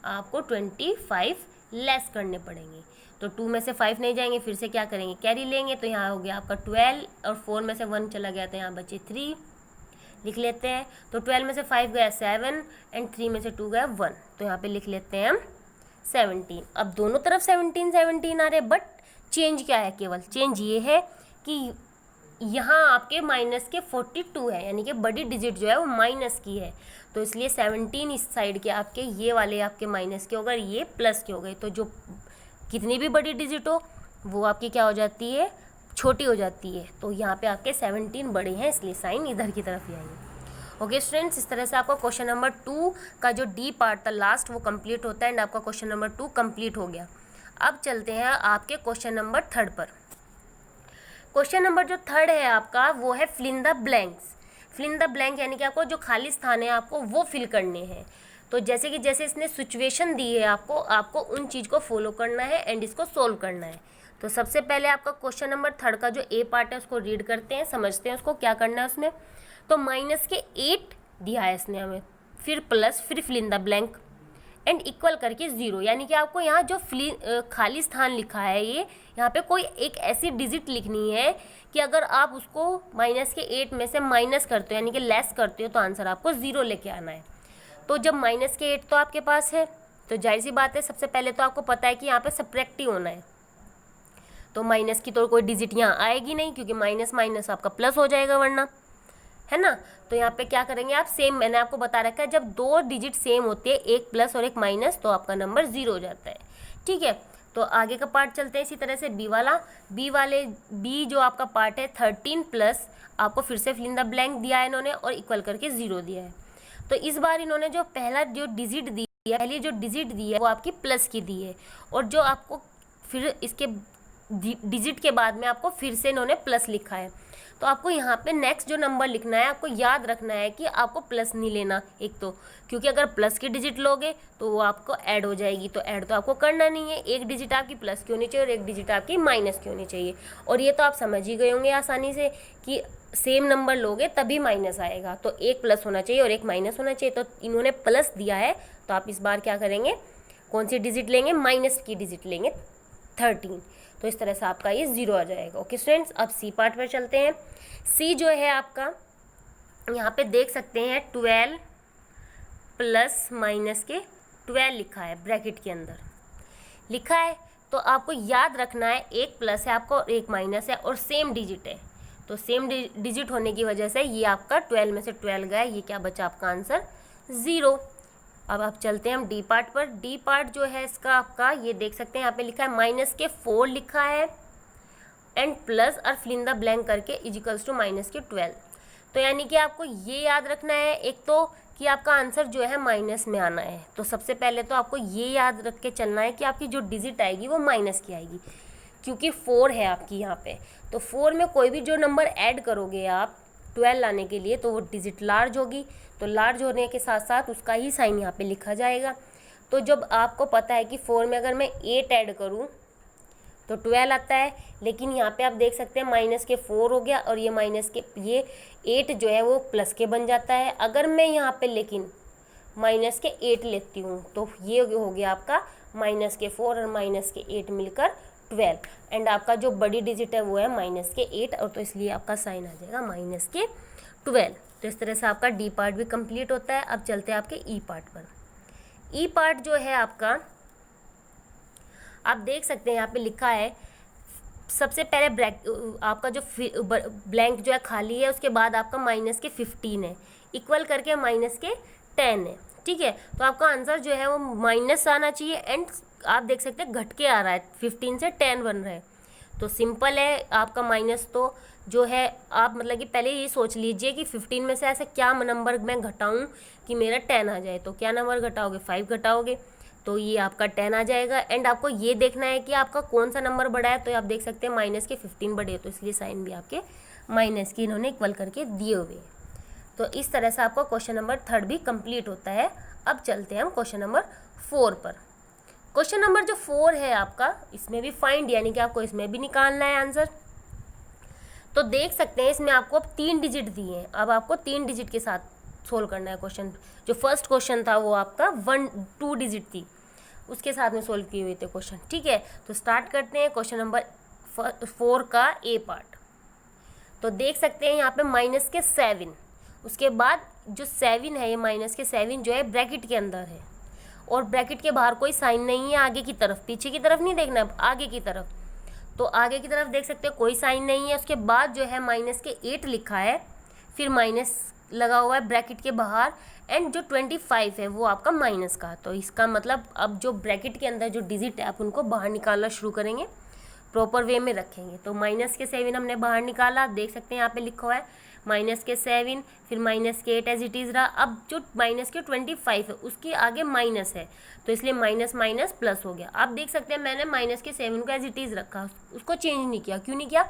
आपको 25 लेस करने पड़ेंगे, तो 2 में से 5 नहीं जाएंगे, फिर से क्या करेंगे, कैरी लेंगे, तो यहाँ हो गया आपका 12 और 4 में से 1 चला गया, तो यहाँ बचे 3 लिख लेते हैं, तो 12 में से 5 गया 7 एंड 3 में से 2 गया 1, तो यहाँ पे लिख लेते हैं हम 17। अब दोनों तरफ 17 17 आ रहे, बट चेंज क्या है, केवल चेंज ये है कि यहाँ आपके माइनस के 42 है, यानी कि बड़ी डिजिट जो है वो माइनस की है, तो इसलिए 17 इस साइड के आपके ये वाले आपके माइनस के हो गए, ये प्लस के हो गए, तो जो कितनी भी बड़ी डिजिट हो वो आपकी क्या हो जाती है, छोटी हो जाती है, तो यहाँ पे आपके 17 बड़े हैं, इसलिए साइन इधर की तरफ ही आएंगे। ओके स्टूडेंट्स, इस तरह से आपका क्वेश्चन नंबर 2 का जो डी पार्ट था लास्ट वो कंप्लीट होता है एंड आपका क्वेश्चन नंबर 2 कंप्लीट हो गया। अब चलते हैं आपके क्वेश्चन नंबर 3 पर। क्वेश्चन नंबर जो 3 है आपका वो है fill in the blanks. Fill in the blank यानी कि आपको जो खाली स्थान है आपको वो फिल करने हैं। तो जैसे इसने सिचुएशन दी है आपको उन चीज़ को फॉलो करना है एंड इसको सोल्व करना है। तो सबसे पहले आपका क्वेश्चन नंबर 3 का जो ए पार्ट है उसको रीड करते हैं, समझते हैं उसको क्या करना है उसमें। तो -8 दिया है इसने हमें, फिर प्लस, फिर fill in the blank and equal करके 0, यानी कि आपको यहाँ जो खाली स्थान लिखा है ये यहाँ पे कोई एक ऐसी डिजिट लिखनी है कि अगर आप उसको -8 में से माइनस करते हो यानी कि लेस करते हो तो आंसर आपको 0 लेके आना है। तो जब -8 तो आपके पास है तो जाहिर सी बात है सबसे पहले तो आपको पता है कि यहाँ पे सब्ट्रैक्ट ही होना है, तो माइनस की तो कोई डिजिट यहाँ आएगी नहीं क्योंकि माइनस माइनस आपका प्लस हो जाएगा वरना, है ना। तो यहाँ पे क्या करेंगे आप, सेम मैंने आपको बता रखा है जब 2 डिजिट सेम होती है, एक प्लस और एक माइनस, तो आपका नंबर 0 हो जाता है। ठीक है, तो आगे का पार्ट चलते हैं इसी तरह से बी जो आपका पार्ट है 13 प्लस, आपको फिर से फिल इन द ब्लैंक दिया है इन्होंने और इक्वल करके 0 दिया है। तो इस बार इन्होंने जो पहली जो डिजिट दी है वो आपकी प्लस की दी है और जो आपको फिर इसके डिजिट के बाद में आपको फिर से इन्होंने प्लस लिखा है। तो आपको यहाँ पे नेक्स्ट जो नंबर लिखना है आपको याद रखना है कि आपको प्लस नहीं लेना एक तो, क्योंकि अगर प्लस की डिजिट लोगे तो वो आपको ऐड हो जाएगी, तो ऐड तो आपको करना नहीं है। एक डिजिट आपकी प्लस की होनी चाहिए और एक डिजिट आपकी माइनस की होनी चाहिए। और ये तो आप समझ ही गए होंगे आसानी से कि सेम नंबर लोगे तभी माइनस आएगा, तो एक प्लस होना चाहिए और एक माइनस होना चाहिए। तो इन्होंने प्लस दिया है तो आप इस बार क्या करेंगे, कौन सी डिजिट लेंगे, माइनस की डिजिट लेंगे 13। तो इस तरह से आपका ये 0 आ जाएगा। ओके स्टूडेंट्स, अब सी पार्ट पर चलते हैं। सी जो है आपका यहाँ पे देख सकते हैं 12 प्लस माइनस के 12 लिखा है, ब्रैकेट के अंदर लिखा है। तो आपको याद रखना है एक प्लस है आपको और एक माइनस है और सेम डिजिट है, तो सेम डिजिट होने की वजह से ये आपका 12 में से 12 गया, ये क्या बचा आपका आंसर 0। अब आप चलते हैं हम डी पार्ट पर। डी पार्ट जो है इसका आपका ये देख सकते हैं यहाँ पे लिखा है -4 लिखा है एंड प्लस और फिल इन द ब्लैंक करके इजिकल्स टू -12। तो यानी कि आपको ये याद रखना है एक तो कि आपका आंसर जो है माइनस में आना है। तो सबसे पहले तो आपको ये याद रख के चलना है कि आपकी जो डिजिट आएगी वो माइनस की आएगी, क्योंकि 4 है आपकी यहाँ पे। तो 4 में कोई भी जो नंबर ऐड करोगे आप 12 लाने के लिए तो वो डिजिट लार्ज होगी, तो लार्ज होने के साथ साथ उसका ही साइन यहाँ पे लिखा जाएगा। तो जब आपको पता है कि 4 में अगर मैं 8 ऐड करूँ तो 12 आता है, लेकिन यहाँ पे आप देख सकते हैं -4 हो गया और ये 8 जो है वो प्लस के बन जाता है। अगर मैं यहाँ पे लेकिन -8 लेती हूँ तो ये हो गया आपका -4 और -8 मिलकर 12 एंड आपका जो बड़ी डिजिट है वो है -8 और तो इसलिए आपका साइन आ जाएगा -12। तो इस तरह से आपका डी पार्ट भी कंप्लीट होता है। अब चलते हैं आपके ई पार्ट पर। ई पार्ट जो है आपका आप देख सकते हैं यहाँ पे लिखा है सबसे पहले आपका जो ब्लैंक जो है खाली है, उसके बाद आपका -15 है, इक्वल करके -10 है। ठीक है, तो आपका आंसर जो है वो माइनस आना चाहिए एंड आप देख सकते हैं घट के आ रहा है, 15 से 10 बन रहा है। तो सिंपल है आपका माइनस, तो जो है आप मतलब कि पहले ये सोच लीजिए कि 15 में से ऐसे क्या नंबर मैं घटाऊं कि मेरा 10 आ जाए। तो क्या नंबर घटाओगे, 5 घटाओगे तो ये आपका 10 आ जाएगा। एंड आपको ये देखना है कि आपका कौन सा नंबर बड़ा है, तो आप देख सकते हैं -15 बड़े है, तो इसलिए साइन भी आपके माइनस की इन्होंने इक्वल करके दिए हुए। तो इस तरह से आपका क्वेश्चन नंबर 3 भी कंप्लीट होता है। अब चलते हैं हम क्वेश्चन नंबर 4 पर। क्वेश्चन नंबर जो 4 है आपका, इसमें भी फाइंड यानी कि आपको इसमें भी निकालना है आंसर। तो देख सकते हैं इसमें आपको अब 3 डिजिट दिए हैं, अब आपको 3 डिजिट के साथ सोल्व करना है क्वेश्चन। जो फर्स्ट क्वेश्चन था वो आपका 2 डिजिट थी, उसके साथ में सोल्व किए हुए थे क्वेश्चन। ठीक है, तो स्टार्ट करते हैं क्वेश्चन नंबर 4 का ए पार्ट। तो देख सकते हैं यहाँ पे -7, उसके बाद जो 7 है ये -7 जो है ब्रैकेट के अंदर है और ब्रैकेट के बाहर कोई साइन नहीं है, आगे की तरफ, पीछे की तरफ नहीं देखना है, आगे की तरफ। तो आगे की तरफ देख सकते हो कोई साइन नहीं है। उसके बाद जो है -8 लिखा है, फिर माइनस लगा हुआ है ब्रैकेट के बाहर एंड जो 25 है वो आपका माइनस का। तो इसका मतलब अब जो ब्रैकेट के अंदर जो डिजिट है आप उनको बाहर निकालना शुरू करेंगे, प्रॉपर वे में रखेंगे। तो -7 हमने बाहर निकाला, देख सकते हैं यहाँ पे लिखा हुआ है -7, फिर -8 एज इट इज़ रहा। अब जो -25 है उसके आगे माइनस है, तो इसलिए माइनस माइनस प्लस हो गया। आप देख सकते हैं मैंने -7 को एज इट इज़ रखा, उसको चेंज नहीं किया। क्यों नहीं किया?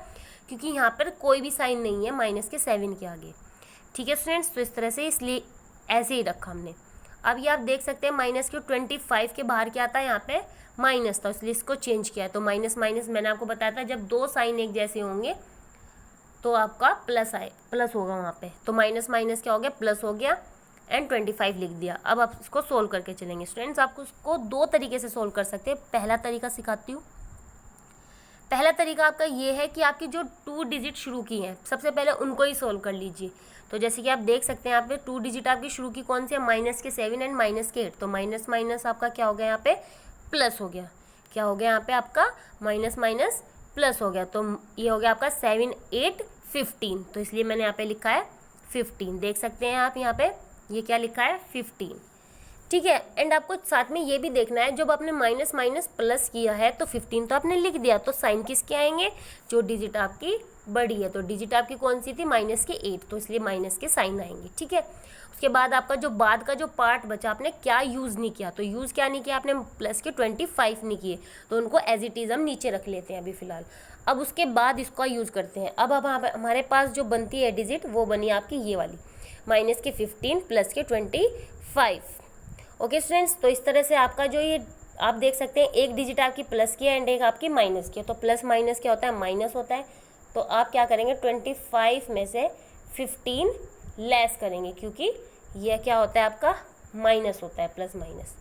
क्योंकि यहाँ पर कोई भी साइन नहीं है -7 के आगे। ठीक है स्टूडेंट्स, तो इस तरह से इसलिए ऐसे ही रखा हमने। अब ये आप देख सकते हैं माइनस के 25 के बाहर क्या आता है, यहाँ पे माइनस था, इसलिए इसको चेंज किया है। तो माइनस माइनस मैंने आपको बताया था जब दो साइन एक जैसे होंगे तो आपका प्लस होगा वहाँ पे। तो माइनस माइनस क्या हो गया, प्लस हो गया एंड 25 लिख दिया। अब आप इसको सोल्व करके चलेंगे स्टूडेंट्स। आपको इसको दो तरीके से सोल्व कर सकते हैं। पहला तरीका सिखाती हूँ। पहला तरीका आपका ये है कि आपकी जो 2 डिजिट शुरू की हैं सबसे पहले उनको ही सोल्व कर लीजिए। तो जैसे कि आप देख सकते हैं यहाँ पे 2 डिजिट आपकी शुरू की कौन सी है, माइनस के 7 एंड माइनस के 8। तो माइनस माइनस आपका क्या हो गया, यहाँ पे प्लस हो गया। क्या हो गया यहाँ पे आपका, माइनस माइनस प्लस हो गया। तो ये हो गया आपका 7 8 15। तो इसलिए मैंने यहाँ पे लिखा है 15। देख सकते हैं आप यहाँ पे ये क्या लिखा है, 15। ठीक है। एंड आपको साथ में ये भी देखना है, जब आपने माइनस माइनस प्लस किया है तो 15 तो आपने लिख दिया, तो साइन किसके आएंगे, जो डिजिट आपकी बड़ी है। तो डिजिट आपकी कौन सी थी, माइनस के 8, तो इसलिए माइनस के साइन आएंगे। ठीक है। उसके बाद आपका जो बाद का जो पार्ट बचा, आपने क्या यूज़ नहीं किया, तो यूज़ क्या नहीं किया आपने, प्लस के 25 नहीं किए, तो उनको एज इट इज़ हम नीचे रख लेते हैं अभी फ़िलहाल। अब उसके बाद इसका यूज़ करते हैं। अब हमारे पास जो बनती है डिजिट वो बनी आपकी ये वाली, माइनस के 15 प्लस के 25। ओके स्टूडेंट्स, तो इस तरह से आपका जो ये आप देख सकते हैं एक डिजिट आपकी प्लस की है एंड एक आपकी माइनस की है। तो प्लस माइनस क्या होता है, माइनस होता है। तो आप क्या करेंगे, 25 में से 15 लेस करेंगे, क्योंकि यह क्या होता है आपका माइनस होता है, प्लस माइनस।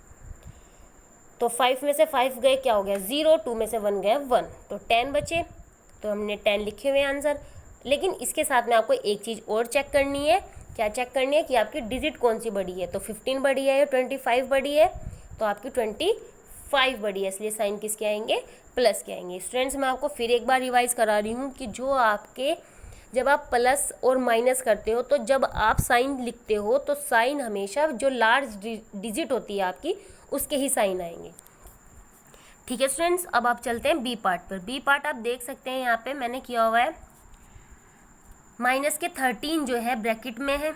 तो 5 में से 5 गए, क्या हो गया 0, 2 में से 1 गया 1, तो 10 बचे। तो हमने 10 लिखे हुए आंसर। लेकिन इसके साथ में आपको एक चीज़ और चेक करनी है। क्या चेक करनी है कि आपकी डिजिट कौन सी बड़ी है। तो 15 बड़ी है या 25 बड़ी है, तो आपकी 25 बड़ी है, इसलिए साइन किसके आएंगे, प्लस के आएंगे। स्टूडेंट्स मैं आपको फिर एक बार रिवाइज करा रही हूँ कि जो आपके जब आप प्लस और माइनस करते हो, तो जब आप साइन लिखते हो तो साइन हमेशा जो लार्ज डिजिट होती है आपकी उसके ही साइन आएंगे। ठीक है स्टूडेंट्स, अब आप चलते हैं बी पार्ट पर। बी पार्ट आप देख सकते हैं यहाँ पे मैंने किया हुआ है, माइनस के 13 जो है ब्रैकेट में है।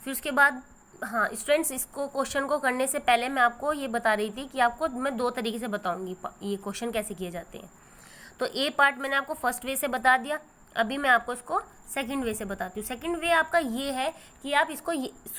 फिर उसके बाद हाँ स्टूडेंट्स, इसको क्वेश्चन को करने से पहले मैं आपको ये बता रही थी कि आपको मैं दो तरीके से बताऊंगी ये क्वेश्चन कैसे किए जाते हैं। तो ए पार्ट मैंने आपको फर्स्ट वे से बता दिया, अभी मैं आपको इसको सेकंड वे से बताती हूँ। सेकंड वे आपका ये है कि आप इसको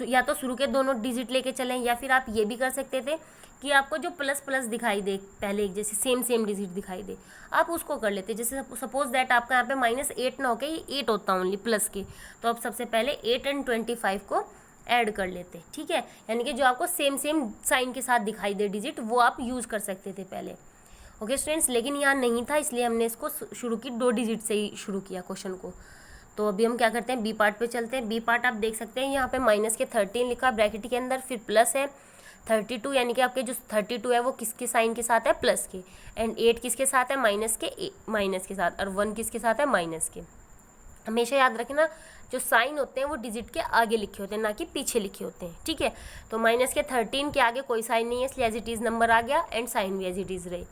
या तो शुरू के दोनों डिजिट लेके चलें, या फिर आप ये भी कर सकते थे कि आपको जो प्लस प्लस दिखाई दे पहले एक जैसे सेम डिजिट दिखाई दे, आप उसको कर लेते। जैसे सपोज दैट आपका यहाँ पे -8 ना होके ये 8 होता ओनली प्लस के, तो आप सबसे पहले 8 एंड 25 को ऐड कर लेते। ठीक है, यानी कि जो आपको सेम साइन के साथ दिखाई दे डिजिट, वो आप यूज़ कर सकते थे पहले। ओके स्टूडेंट्स, लेकिन यहाँ नहीं था, इसलिए हमने इसको शुरू की 2 डिजिट से ही शुरू किया क्वेश्चन को। तो अभी हम क्या करते हैं, बी पार्ट पे चलते हैं। बी पार्ट आप देख सकते हैं यहाँ पे माइनस के 13 लिखा ब्रैकेट के अंदर, फिर प्लस है 32, यानी कि आपके जो 32 है वो किसके साइन के साथ है, प्लस के। एंड 8 किसके साथ है, माइनस के साथ। और 1 किसके साथ है, माइनस के। हमेशा याद रखना जो साइन होते हैं वो डिजिट के आगे लिखे होते हैं, ना कि पीछे लिखे होते हैं। ठीक है, तो माइनस के 13 के आगे कोई साइन नहीं है, इसलिए एज इट इज़ नंबर आ गया एंड साइन भी एज इट इज़ रही।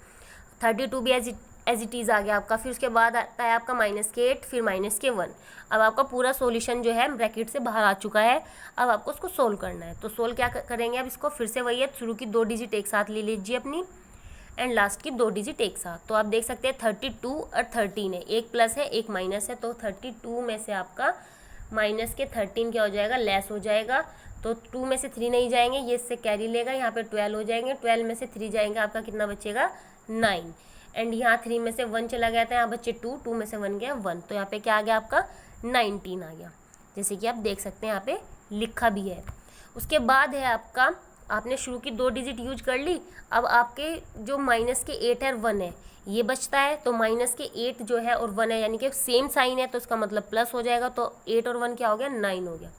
32 भी एज इट इज़ आ गया आपका। फिर उसके बाद आता है आपका माइनस के 8, फिर माइनस के 1। अब आपका पूरा सॉल्यूशन जो है ब्रैकेट से बाहर आ चुका है। अब आपको उसको सोल्व करना है। तो सोल्व क्या करेंगे, अब इसको फिर से वही है, शुरू की 2 डिजिट एक साथ ले लीजिए अपनी, एंड लास्ट की 2 डिजिट एक साथ। तो आप देख सकते हैं 32 और 13 है, एक प्लस है एक माइनस है। तो 32 में से आपका माइनस के 13 क्या हो जाएगा, लेस हो जाएगा। तो 2 में से 3 नहीं जाएंगे, ये इससे कैरी लेगा, यहाँ पे 12 हो जाएंगे। 12 में से 3 जाएंगे, आपका कितना बचेगा, 9। एंड यहाँ 3 में से 1 चला गया था, यहाँ बच्चे 2 में से 1 गया 1। तो यहाँ पे क्या आ गया आपका 19 आ गया, जैसे कि आप देख सकते हैं यहाँ पे लिखा भी है। उसके बाद है आपका, आपने शुरू की 2 डिजिट यूज कर ली। अब आपके जो माइनस के 8 है और 1 है ये बचता है। तो माइनस के 8 जो है और 1 है, यानी कि सेम साइन है, तो इसका मतलब प्लस हो जाएगा। तो 8 और 1 क्या हो गया, 9 हो गया।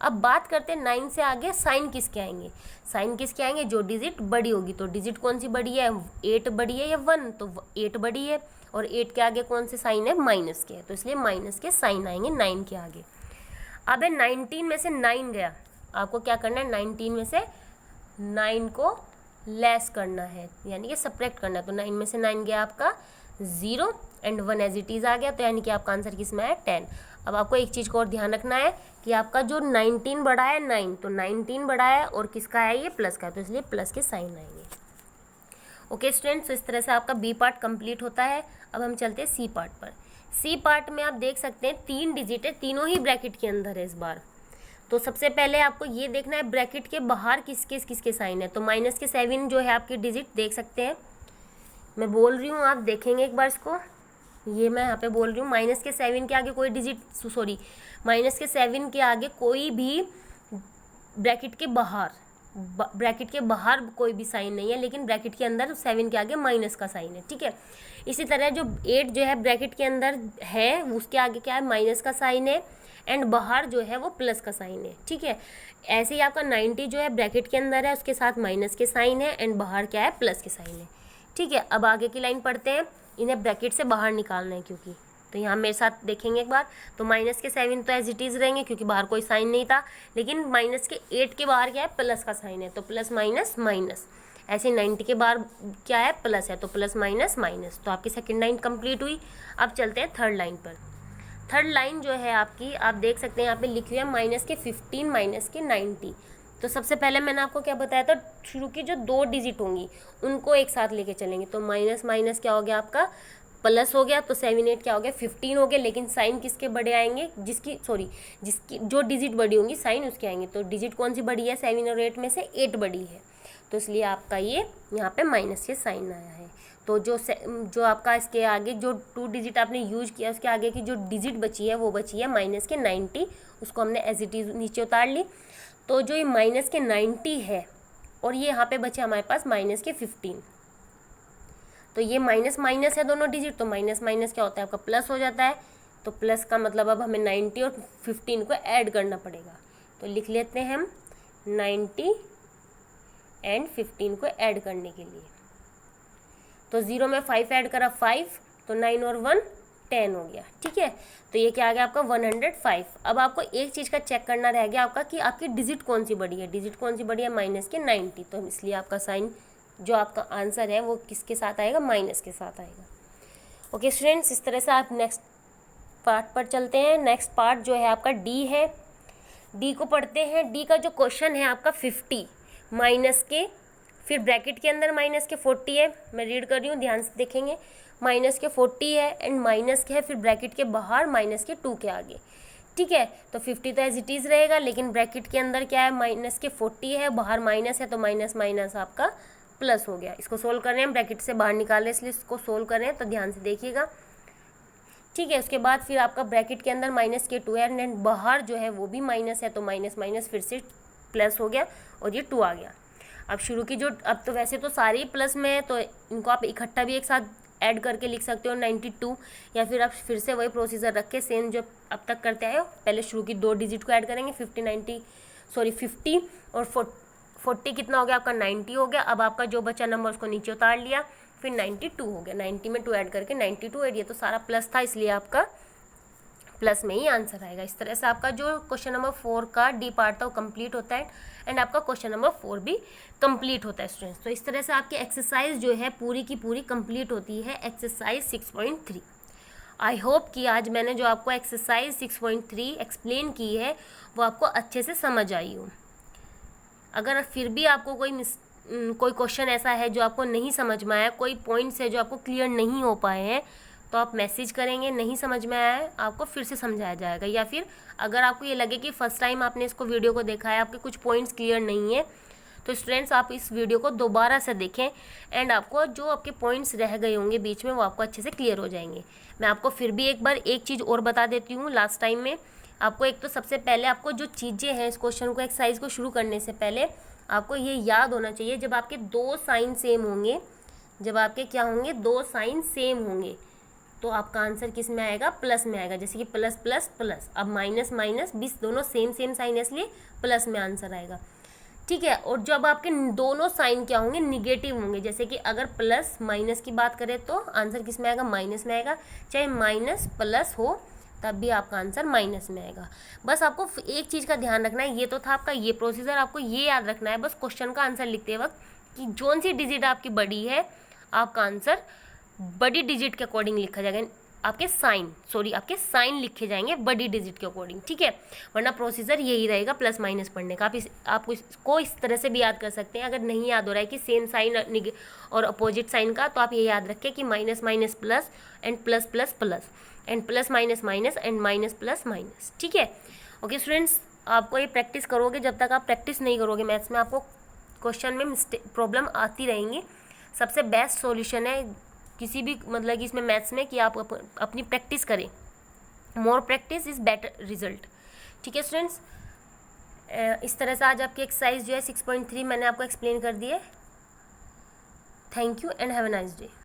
अब बात करते हैं 9 से आगे साइन किसके आएंगे। साइन किसके आएंगे, जो डिजिट बड़ी होगी। तो डिजिट कौन सी बड़ी है, 8 बड़ी है या 1, तो 8 बड़ी है। और 8 के आगे कौन से साइन है, माइनस के, तो इसलिए माइनस के साइन आएंगे 9 के आगे। अब है 19 में से 9 गया, आपको क्या करना है, 19 में से 9 को लेस करना है, यानी कि सब्ट्रैक्ट करना है। तो 9 में से 9 गया आपका 0 एंड 1 एज इट इज़ आ गया। तो यानी कि आपका आंसर किस में है, 10। अब आपको एक चीज़ को और ध्यान रखना है कि आपका जो 19 बड़ा है 9, तो 19 बड़ा है और किसका है, ये प्लस का, तो इसलिए प्लस के साइन आएंगे। ओके स्टूडेंट्स, इस तरह से आपका बी पार्ट कंप्लीट होता है। अब हम चलते हैं सी पार्ट पर। सी पार्ट में आप देख सकते हैं 3 डिजिट है, तीनों ही ब्रैकेट के अंदर है इस बार। तो सबसे पहले आपको ये देखना है ब्रैकेट के बाहर किसके किसके साइन है। तो माइनस के 7 जो है आपकी डिजिट देख सकते हैं, मैं बोल रही हूँ, आप देखेंगे एक बार इसको, ये मैं यहाँ पे बोल रही हूँ माइनस के 7 के आगे कोई डिजिट, सॉरी माइनस के 7 के आगे कोई भी ब्रैकेट के बाहर कोई भी साइन नहीं है, लेकिन ब्रैकेट के अंदर 7 के आगे माइनस का साइन है, ठीक है। इसी तरह जो 8 जो है ब्रैकेट के अंदर है उसके आगे क्या है, माइनस का साइन है, एंड बाहर जो है वो प्लस का साइन है, ठीक है। ऐसे ही आपका 90 जो है ब्रैकेट के अंदर है, उसके साथ माइनस के साइन है, एंड बाहर क्या है, प्लस के साइन है, ठीक है। अब आगे की लाइन पढ़ते हैं, इन्हें ब्रैकेट से बाहर निकालना है क्योंकि, तो यहाँ मेरे साथ देखेंगे एक बार। तो माइनस के 7 तो एज इट इज़ रहेंगे क्योंकि बाहर कोई साइन नहीं था, लेकिन माइनस के 8 के बाहर क्या है, प्लस का साइन है, तो प्लस माइनस माइनस। ऐसे 90 के बाहर क्या है, प्लस है, तो प्लस माइनस माइनस। तो आपकी सेकंड लाइन कंप्लीट हुई। अब चलते हैं थर्ड लाइन पर। थर्ड लाइन जो है आपकी, आप देख सकते हैं यहाँ पे लिखी हुई है माइनस के 15 माइनस के 90। तो सबसे पहले मैंने आपको क्या बताया था, शुरू की जो 2 डिजिट होंगी उनको एक साथ लेके चलेंगे। तो माइनस माइनस क्या हो गया आपका, प्लस हो गया, तो 7 8 क्या हो गया, 15 हो गया, लेकिन साइन किसके बड़े आएंगे, जिसकी जो डिजिट बड़ी होंगी साइन उसके आएंगे। तो डिजिट कौन सी बड़ी है, 7 और 8 में से 8 बड़ी है, तो इसलिए आपका ये यहाँ पे माइनस के साइन आया है। तो जो आपका इसके आगे जो 2 डिजिट आपने यूज किया उसके आगे की जो डिजिट बची है वो बची है माइनस के 90, उसको हमने एज इट इज नीचे उतार ली। तो जो ये माइनस के 90 है और ये यहाँ पे बचे हमारे पास माइनस के 15, तो ये माइनस माइनस है दोनों डिजिट, तो माइनस माइनस क्या होता है आपका, प्लस हो जाता है। तो प्लस का मतलब अब हमें 90 और 15 को ऐड करना पड़ेगा। तो लिख लेते हैं हम 90 एंड 15 को ऐड करने के लिए। तो 0 में 5 ऐड करा 5, तो 9 और 1 10 हो गया, ठीक है। तो ये क्या आ गया आपका 105। अब आपको एक चीज़ का चेक करना रह गया आपका कि आपकी डिजिट कौन सी बड़ी है। डिजिट कौन सी बड़ी है, माइनस के 90, तो इसलिए आपका साइन जो आपका आंसर है वो किसके साथ आएगा, माइनस के साथ आएगा। ओके स्टूडेंट्स, इस तरह से आप नेक्स्ट पार्ट पर चलते हैं। नेक्स्ट पार्ट जो है आपका डी है, डी को पढ़ते हैं। डी का जो क्वेश्चन है आपका 50 माइनस के, फिर ब्रैकेट के अंदर माइनस के 40 है, मैं रीड कर रही हूँ, ध्यान से देखेंगे। माइनस के 40 है एंड माइनस के है, फिर ब्रैकेट के बाहर माइनस के 2 के आगे, ठीक है। तो 50 तो एज इट इज़ रहेगा, लेकिन ब्रैकेट के अंदर क्या है, माइनस के 40 है, बाहर माइनस है, तो माइनस माइनस आपका प्लस हो गया। इसको सोल्व कर रहे हैं, ब्रैकेट से बाहर निकाल रहे हैं, इसलिए इसको सोल्व कर रहे हैं, तो ध्यान से देखिएगा, ठीक है। उसके बाद फिर आपका ब्रैकेट के अंदर माइनस के 2 है एंड बाहर जो है वो भी माइनस है, तो माइनस माइनस फिर से प्लस हो गया और ये 2 आ गया। अब शुरू की जो, अब तो वैसे तो सारे ही प्लस में है, तो इनको आप इकट्ठा भी एक साथ ऐड करके लिख सकते हो 92, या फिर आप फिर से वही प्रोसीजर रख के सेम जो अब तक करते आए हो, पहले शुरू की 2 डिजिट को ऐड करेंगे, 50 और 40 कितना हो गया आपका, 90 हो गया। अब आपका जो बचा नंबर उसको नीचे उतार लिया, फिर 92 हो गया, 90 में 2 ऐड करके 92 ऐड, ये तो सारा प्लस था इसलिए आपका प्लस में ही आंसर आएगा। इस तरह से आपका जो क्वेश्चन नंबर 4 का डी पार्ट था वो कंप्लीट होता है एंड आपका क्वेश्चन नंबर 4 भी कंप्लीट होता है स्टूडेंट्स। तो इस तरह से आपकी एक्सरसाइज जो है पूरी की पूरी कंप्लीट होती है, एक्सरसाइज 6.3। आई होप कि आज मैंने जो आपको एक्सरसाइज 6.3 एक्सप्लेन की है वो आपको अच्छे से समझ आई हो। अगर फिर भी आपको कोई क्वेश्चन ऐसा है जो आपको नहीं समझ में आया, कोई पॉइंट्स है जो आपको क्लियर नहीं हो पाए हैं, तो आप मैसेज करेंगे, नहीं समझ में आया है आपको फिर से समझाया जाएगा। या फिर अगर आपको ये लगे कि फर्स्ट टाइम आपने इसको वीडियो को देखा है, आपके कुछ पॉइंट्स क्लियर नहीं है, तो स्टूडेंट्स आप इस वीडियो को दोबारा से देखें एंड आपको जो आपके पॉइंट्स रह गए होंगे बीच में वो आपको अच्छे से क्लियर हो जाएंगे। मैं आपको फिर भी एक बार एक चीज़ और बता देती हूँ लास्ट टाइम में आपको। एक तो सबसे पहले आपको जो चीज़ें हैं इस क्वेश्चन को, एक्सरसाइज को शुरू करने से पहले आपको ये याद होना चाहिए, जब आपके 2 साइन सेम होंगे, जब आपके क्या होंगे, 2 साइन सेम होंगे, तो आपका आंसर किस में आएगा, प्लस में आएगा। जैसे कि प्लस प्लस प्लस, अब माइनस माइनस 20 दोनों सेम साइन है इसलिए प्लस में आंसर आएगा, ठीक है। और जब आपके दोनों साइन क्या होंगे, निगेटिव होंगे, जैसे कि अगर प्लस माइनस की बात करें तो आंसर किस में आएगा, माइनस में आएगा। चाहे माइनस प्लस हो तब भी आपका आंसर माइनस में आएगा। बस आपको एक चीज़ का ध्यान रखना है, ये तो था आपका ये प्रोसीजर, आपको ये याद रखना है बस क्वेश्चन का आंसर लिखते वक्त कि जोन सी डिजिट आपकी बड़ी है आपका आंसर बड़ी डिजिट के अकॉर्डिंग लिखा जाएगा, आपके साइन साइन लिखे जाएंगे बड़ी डिजिट के अकॉर्डिंग, ठीक है। वरना प्रोसीजर यही रहेगा प्लस माइनस पढ़ने का। आप इसको इस तरह से भी याद कर सकते हैं, अगर नहीं याद हो रहा है कि सेम साइन और अपोजिट साइन का, तो आप ये याद रखें कि minus minus plus and plus plus plus and plus minus minus and minus plus minus, ठीक है। ओके स्टूडेंट्स, आपको ये प्रैक्टिस करोगे, जब तक आप प्रैक्टिस नहीं करोगे मैथ्स में आपको क्वेश्चन में प्रॉब्लम आती रहेंगी। सबसे बेस्ट सॉल्यूशन है किसी भी मतलब कि इसमें मैथ्स में कि आप अपनी प्रैक्टिस करें। More practice is better result. ठीक है स्टूडेंट्स, इस तरह से आज आपकी एक्सरसाइज जो है 6.3 मैंने आपको एक्सप्लेन कर दी है। Thank you and have a nice day.